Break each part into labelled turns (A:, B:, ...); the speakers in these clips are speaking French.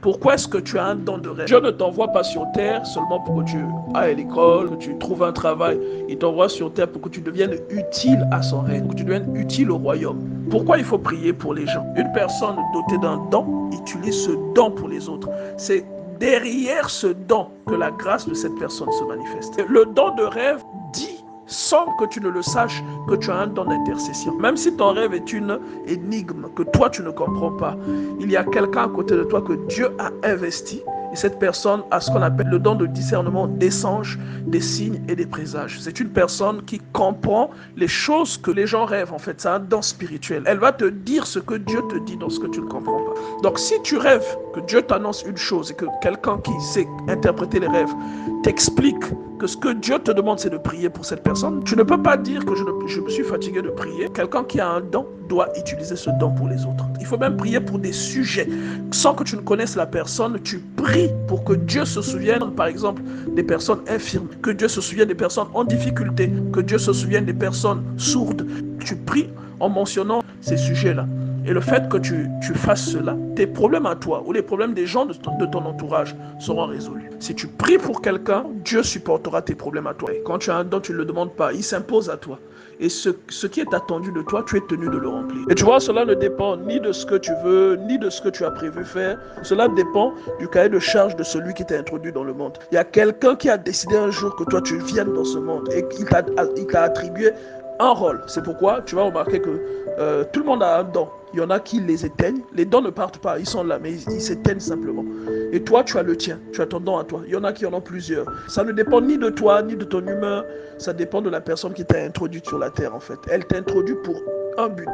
A: Pourquoi est-ce que tu as un don de rêve? Dieu ne t'envoie pas sur terre seulement pour que tu ailles à l'école, que tu trouves un travail. Il t'envoie sur terre pour que tu deviennes utile à son règne, pour que tu deviennes utile au royaume. Pourquoi il faut prier pour les gens? Une personne dotée d'un don utilise ce don pour les autres. C'est derrière ce don que la grâce de cette personne se manifeste. Le don de rêve dit, sans que tu ne le saches, que tu as un don d'intercession. Même si ton rêve est une énigme que toi tu ne comprends pas, il y a quelqu'un à côté de toi que Dieu a investi. Et cette personne a ce qu'on appelle le don de discernement des anges, des signes et des présages. C'est une personne qui comprend les choses que les gens rêvent. En fait, c'est un don spirituel. Elle va te dire ce que Dieu te dit dans ce que tu ne comprends pas. Donc si tu rêves que Dieu t'annonce une chose et que quelqu'un qui sait interpréter les rêves t'explique que ce que Dieu te demande, c'est de prier pour cette personne, tu ne peux pas dire que je me suis fatigué de prier. Quelqu'un qui a un don doit utiliser ce don pour les autres. Il faut même prier pour des sujets. Sans que tu ne connaisses la personne, tu pries pour que Dieu se souvienne, par exemple, des personnes infirmes, que Dieu se souvienne des personnes en difficulté, que Dieu se souvienne des personnes sourdes. Tu pries en mentionnant ces sujets-là. Et le fait que tu fasses cela, tes problèmes à toi ou les problèmes des gens de ton entourage seront résolus. Si tu pries pour quelqu'un, Dieu supportera tes problèmes à toi. Et quand tu as un don, tu ne le demandes pas, il s'impose à toi. Et ce qui est attendu de toi, tu es tenu de le remplir. Et tu vois, cela ne dépend ni de ce que tu veux, ni de ce que tu as prévu faire. Cela dépend du cahier de charge de celui qui t'a introduit dans le monde. Il y a quelqu'un qui a décidé un jour que toi, tu viennes dans ce monde et il t'a attribué un rôle. C'est pourquoi tu vas remarquer que tout le monde a un don. Il y en a qui les éteignent. Les dons ne partent pas, ils sont là, mais ils s'éteignent simplement. Et toi, tu as le tien, tu as ton don à toi. Il y en a qui en ont plusieurs. Ça ne dépend ni de toi, ni de ton humeur. Ça dépend de la personne qui t'a introduit sur la terre, en fait. Elle t'a introduit pour un but.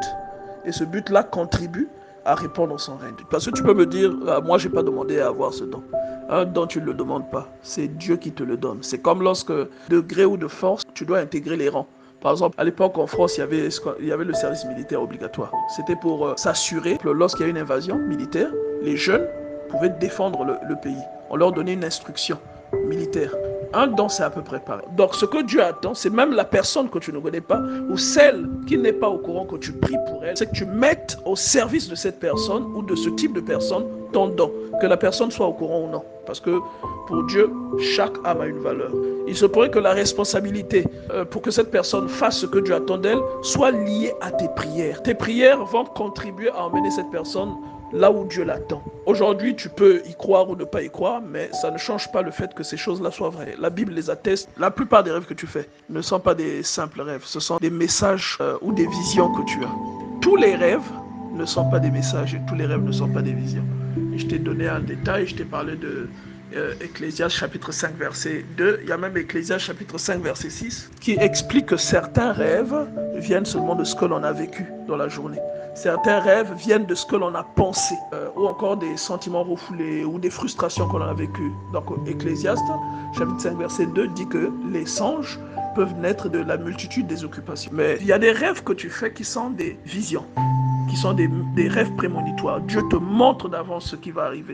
A: Et ce but-là contribue à répondre son règne. Parce que tu peux me dire, moi, je n'ai pas demandé à avoir ce don. Un don, tu ne le demandes pas. C'est Dieu qui te le donne. C'est comme lorsque, de gré ou de force, tu dois intégrer les rangs. Par exemple, à l'époque en France, il y avait le service militaire obligatoire. C'était pour s'assurer que lorsqu'il y a une invasion militaire, les jeunes pouvaient défendre le pays. On leur donnait une instruction militaire. Un don, c'est à peu près pareil. Donc, ce que Dieu attend, c'est même la personne que tu ne connais pas ou celle qui n'est pas au courant que tu pries pour elle, c'est que tu mettes au service de cette personne ou de ce type de personne ton don. Que la personne soit au courant ou non. Parce que pour Dieu, chaque âme a une valeur. Il se pourrait que la responsabilité pour que cette personne fasse ce que Dieu attend d'elle soit liée à tes prières. Tes prières vont contribuer à emmener cette personne là où Dieu l'attend. Aujourd'hui, tu peux y croire ou ne pas y croire, mais ça ne change pas le fait que ces choses-là soient vraies. La Bible les atteste. La plupart des rêves que tu fais ne sont pas des simples rêves. Ce sont des messages ou des visions que tu as. Tous les rêves ne sont pas des messages et tous les rêves ne sont pas des visions. Et je t'ai donné un détail, je t'ai parlé de Ecclésiaste chapitre 5 verset 2, il y a même Ecclésiaste chapitre 5 verset 6 qui explique que certains rêves viennent seulement de ce que l'on a vécu dans la journée. Certains rêves viennent de ce que l'on a pensé ou encore des sentiments refoulés ou des frustrations qu'on a vécues. Donc Ecclésiaste chapitre 5 verset 2 dit que les songes peuvent naître de la multitude des occupations. Mais il y a des rêves que tu fais qui sont des visions, qui sont des rêves prémonitoires. Dieu te montre d'avance ce qui va arriver.